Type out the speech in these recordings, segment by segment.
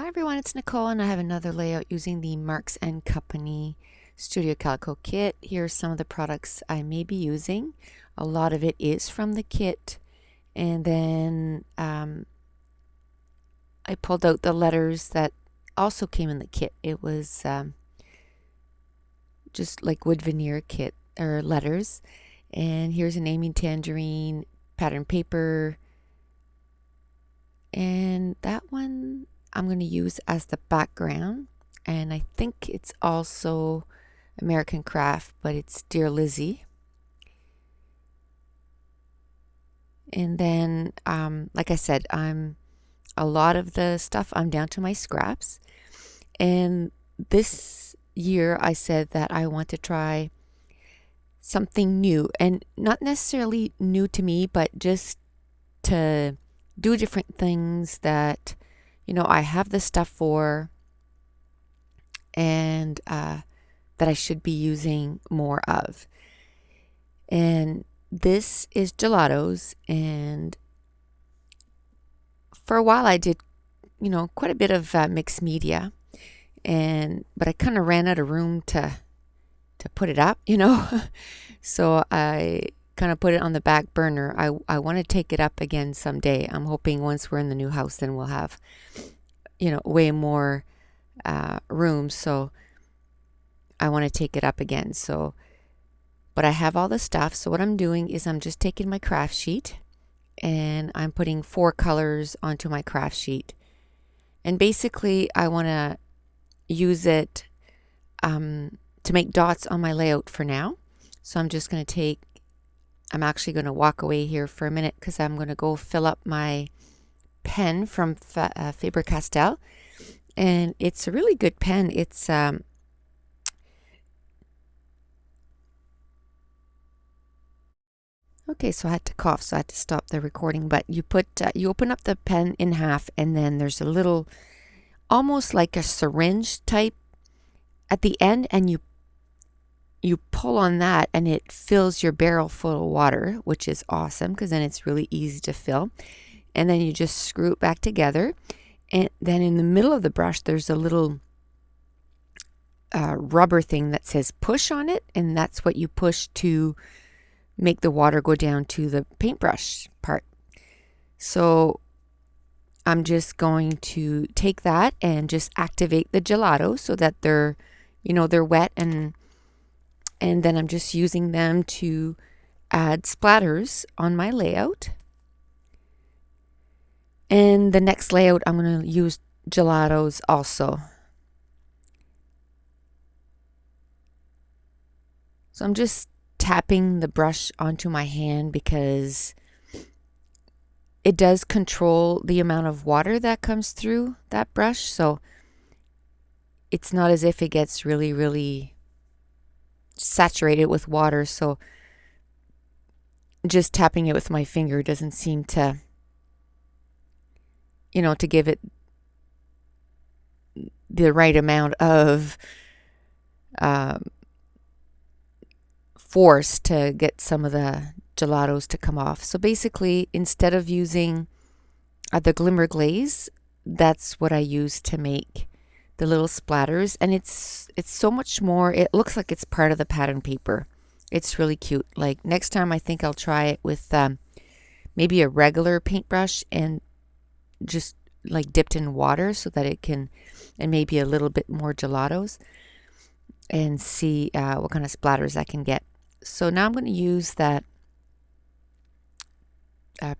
everyone, it's Nicole and I have another layout using the Marks & Company Studio Calico kit. Here's some of the products I may be using. A lot of it is from the kit, and then I pulled out the letters that also came in the kit. It was just like wood veneer kit or letters, and here's an Amy Tangerine pattern paper, and that one I'm going to use as the background, and I think it's also American Craft, but it's Dear Lizzie. And then like I said, a lot of the stuff I'm down to my scraps, and this year I said that I want to try something new, and not necessarily new to me, but just to do different things that I have the stuff for, and that I should be using more of. And this is gelatos, and for a while I did quite a bit of mixed media, but I kind of ran out of room to put it up, so I kind of put it on the back burner. I want to take it up again someday. I'm hoping once we're in the new house, then we'll have way more room, so I want to take it up again. So but I have all the stuff, so what I'm doing is I'm just taking my craft sheet and I'm putting 4 colors onto my craft sheet, and basically I want to use it to make dots on my layout for now. So I'm just going to I'm actually going to walk away here for a minute because I'm going to go fill up my pen from Faber-Castell, and it's a really good pen. It's okay, so I had to cough, so I had to stop the recording. But you open up the pen in half, and then there's a little, almost like a syringe type at the end, and you pull on that, and it fills your barrel full of water, which is awesome because then it's really easy to fill. And then you just screw it back together, and then in the middle of the brush there's a little rubber thing that says push on it, and that's what you push to make the water go down to the paintbrush part. So I'm just going to take that and just activate the gelato so that they're wet, and then I'm just using them to add splatters on my layout. And the next layout I'm going to use gelatos also. So I'm just tapping the brush onto my hand because it does control the amount of water that comes through that brush, so it's not as if it gets really, really saturated with water. So just tapping it with my finger doesn't seem to to give it the right amount of force to get some of the gelatos to come off. So basically, instead of using the glimmer glaze, that's what I use to make the little splatters, and it's so much more. It looks like it's part of the pattern paper. It's really cute. Like next time I think I'll try it with maybe a regular paintbrush and just like dipped in water so that it can, and maybe a little bit more gelatos, and see what kind of splatters I can get. So now I'm going to use that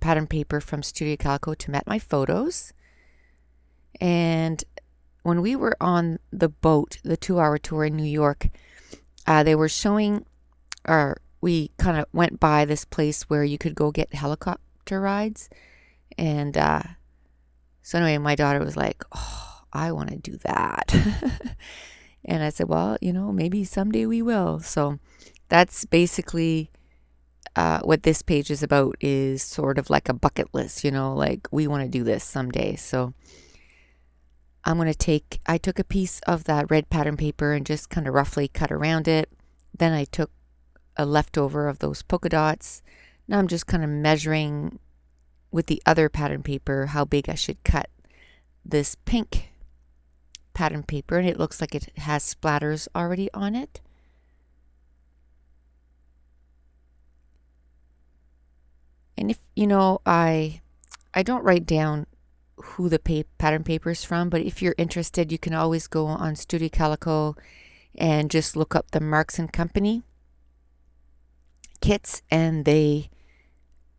pattern paper from Studio Calico to mat my photos. And when we were on the boat, the 2-hour tour in New York, they were showing, or we kind of went by this place where you could go get helicopter rides. And so anyway, my daughter was like, oh, I want to do that. And I said, well, maybe someday we will. So that's basically what this page is about, is sort of like a bucket list, like we want to do this someday. So I took a piece of that red pattern paper and just kind of roughly cut around it. Then I took a leftover of those polka dots. Now I'm just kind of measuring with the other pattern paper how big I should cut this pink pattern paper, and it looks like it has splatters already on it. And if I don't write down who the pattern paper is from, but if you're interested, you can always go on Studio Calico and just look up the Marks and Company kits, and they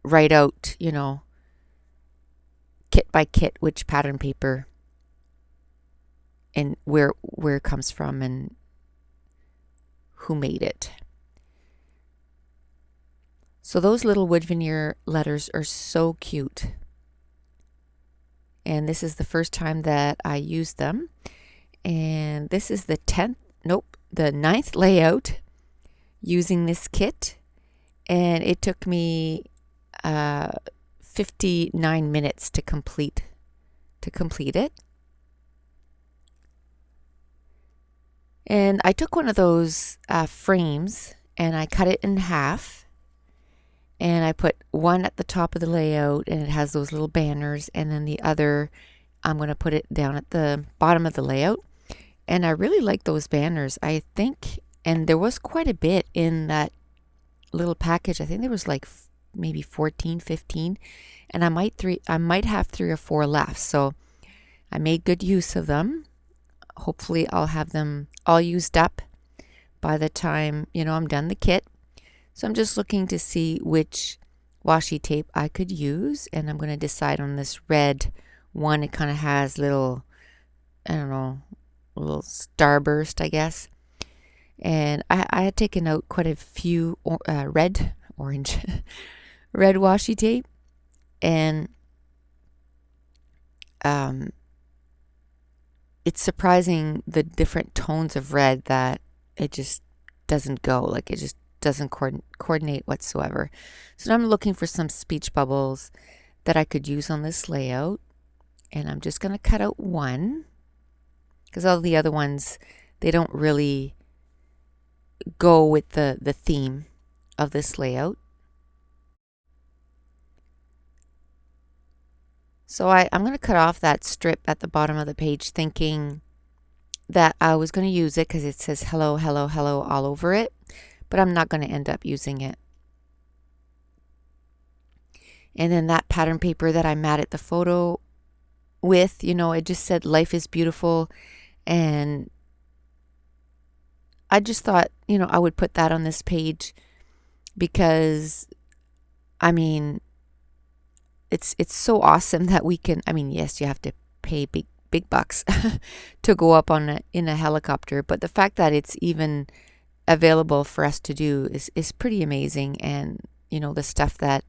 write out, kit by kit which pattern paper and where it comes from and who made it. So those little wood veneer letters are so cute. And this is the first time that I used them. And this is the 9th layout using this kit. And it took me 59 minutes to complete it. And I took one of those frames and I cut it in half. And I put one at the top of the layout, and it has those little banners, and then the other, I'm going to put it down at the bottom of the layout. And I really like those banners, I think. And there was quite a bit in that little package. I think there was like maybe 14, 15. And I might have 3 or 4 left. So I made good use of them. Hopefully I'll have them all used up by the time, I'm done the kit. So I'm just looking to see which washi tape I could use, and I'm going to decide on this red one. It kind of has little, little starburst, I guess. And I had taken out quite a few red washi tape, and it's surprising the different tones of red that it just doesn't go. Like, it just doesn't coordinate whatsoever. So I'm looking for some speech bubbles that I could use on this layout, and I'm just going to cut out one because all the other ones, they don't really go with the theme of this layout. So I'm going to cut off that strip at the bottom of the page, thinking that I was going to use it because it says hello, hello, hello all over it. But I'm not going to end up using it. And then that pattern paper that I matted the photo with, it just said life is beautiful. And I just thought, I would put that on this page because, it's so awesome that we can, yes, you have to pay big bucks to go up in a helicopter. But the fact that it's even available for us to do is pretty amazing. And the stuff that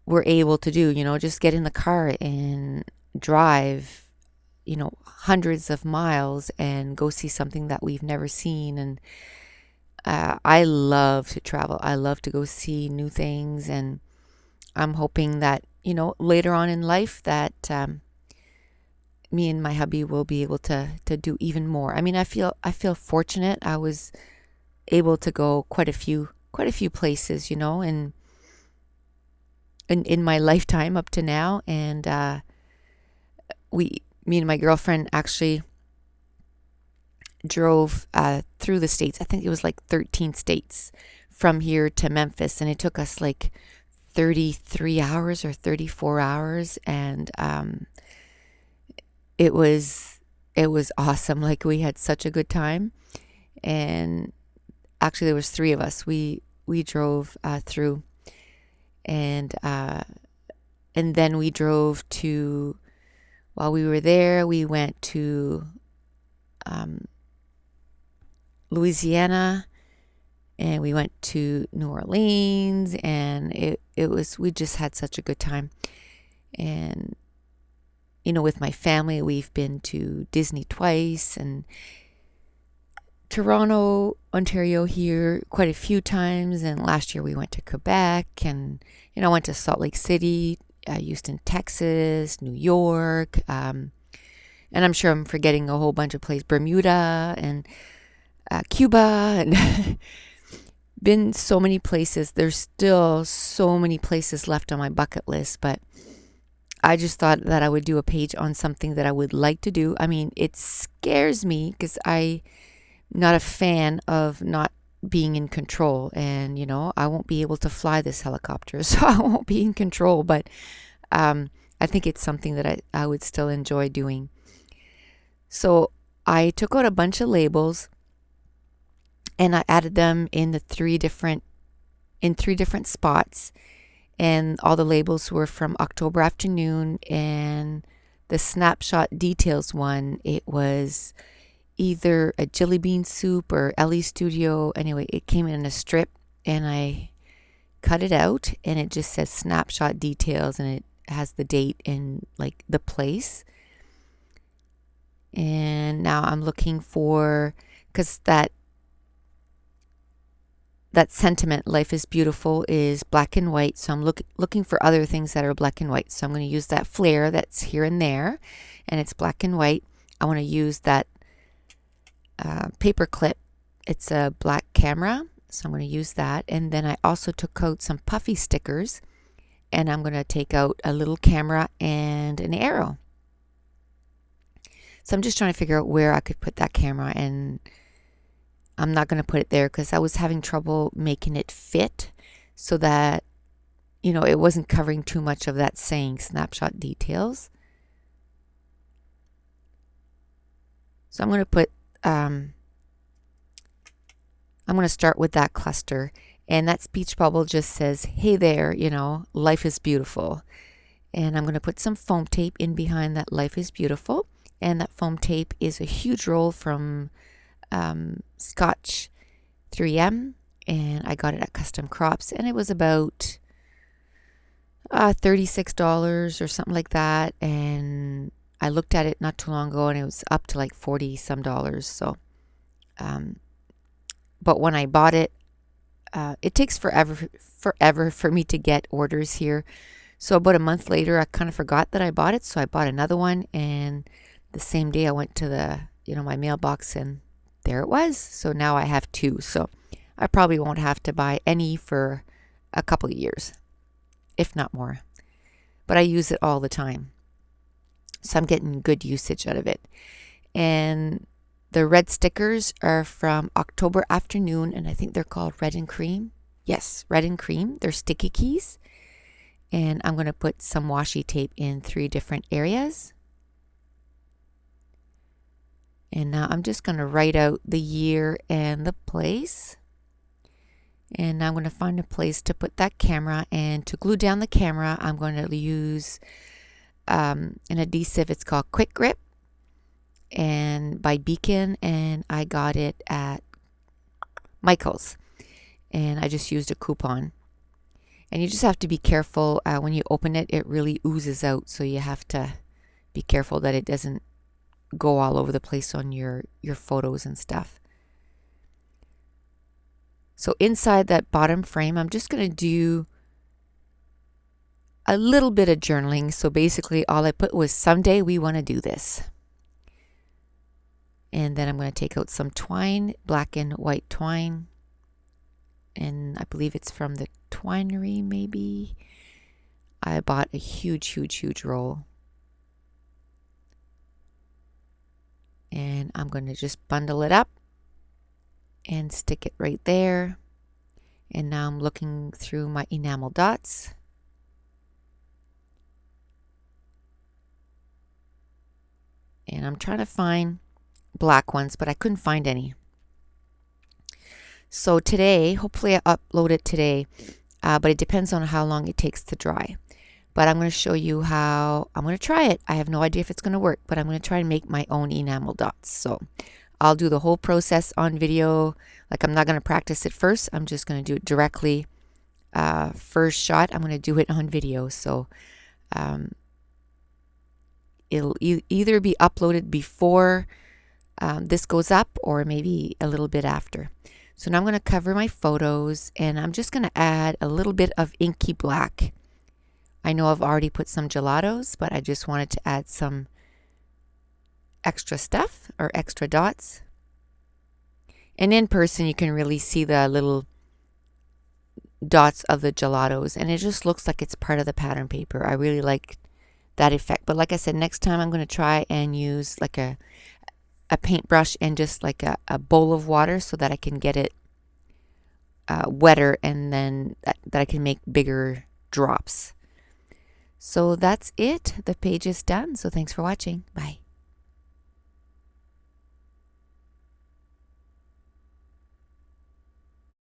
we're able to do, just get in the car and drive hundreds of miles and go see something that we've never seen. And I love to travel. I love to go see new things, and I'm hoping that later on in life that me and my hubby will be able to do even more. I feel fortunate. I was able to go quite a few places, in my lifetime up to now. And me and my girlfriend actually drove through the states. I think it was like 13 states from here to Memphis, and it took us like 33 hours or 34 hours. And it was awesome. Like, we had such a good time. And actually there was 3 of us. We drove through, and then we drove to, while we were there, we went to Louisiana, and we went to New Orleans, and we just had such a good time. And with my family, we've been to Disney twice, and Toronto, Ontario here quite a few times. And last year we went to Quebec, and I went to Salt Lake City, Houston, Texas, New York, and I'm sure I'm forgetting a whole bunch of places, Bermuda and Cuba, and been so many places. There's still so many places left on my bucket list, but I just thought that I would do a page on something that I would like to do. I mean, it scares me because I'm not a fan of not being in control, and I won't be able to fly this helicopter, so I won't be in control, but I think it's something that I would still enjoy doing. So I took out a bunch of labels and I added them in three different spots, and all the labels were from October Afternoon. And the snapshot details one, it was either a jelly bean soup or Ellie Studio. Anyway, it came in a strip, and I cut it out, and it just says snapshot details, and it has the date and like the place. And now I'm looking for, because that sentiment, life is beautiful, is black and white. So I'm looking for other things that are black and white. So I'm going to use that flare that's here and there, and it's black and white. I want to use that paper clip. It's a black camera, so I'm going to use that. And then I also took out some puffy stickers, and I'm going to take out a little camera and an arrow. So I'm just trying to figure out where I could put that camera, and I'm not going to put it there because I was having trouble making it fit so that, it wasn't covering too much of that saying snapshot details. So I'm going to put, I'm going to start with that cluster. And that speech bubble just says, hey there, life is beautiful. And I'm going to put some foam tape in behind that life is beautiful. And that foam tape is a huge roll from Scotch 3M, and I got it at Custom Crops, and it was about $36 or something like that. And I looked at it not too long ago, and it was up to like 40 some dollars. So but when I bought it, it takes forever for me to get orders here. So about a month later, I kind of forgot that I bought it, so I bought another one, and the same day I went to the my mailbox, and there it was. So now I have two. So I probably won't have to buy any for a couple of years, if not more. But I use it all the time, so I'm getting good usage out of it. And the red stickers are from October Afternoon, and I think they're called Red and Cream. Yes, Red and Cream. They're sticky keys. And I'm going to put some washi tape in 3 different areas. And now I'm just going to write out the year and the place. And now I'm going to find a place to put that camera. And to glue down the camera, I'm going to use an adhesive. It's called Quick Grip, and by Beacon. And I got it at Michael's. And I just used a coupon. And you just have to be careful. When you open it, it really oozes out. So you have to be careful that it doesn't go all over the place on your photos and stuff. So inside that bottom frame, I'm just going to do a little bit of journaling. So basically all I put was, someday we want to do this. And then I'm going to take out some twine, black and white twine. And I believe it's from the Twinery, maybe. I bought a huge roll. And I'm going to just bundle it up and stick it right there. And now I'm looking through my enamel dots. And I'm trying to find black ones, but I couldn't find any. So today, hopefully I upload it today, but it depends on how long it takes to dry. But I'm going to show you how I'm going to try it. I have no idea if it's going to work, but I'm going to try and make my own enamel dots. So I'll do the whole process on video. Like, I'm not going to practice it first. I'm just going to do it directly. First shot, I'm going to do it on video. So it'll either be uploaded before this goes up, or maybe a little bit after. So now I'm going to cover my photos, and I'm just going to add a little bit of inky black. I know I've already put some gelatos, but I just wanted to add some extra stuff, or extra dots. And in person, you can really see the little dots of the gelatos, and it just looks like it's part of the pattern paper. I really like that effect. But like I said, next time I'm going to try and use like a paintbrush and just like a bowl of water so that I can get it wetter, and then that I can make bigger drops. So that's it. The page is done. So thanks for watching. Bye.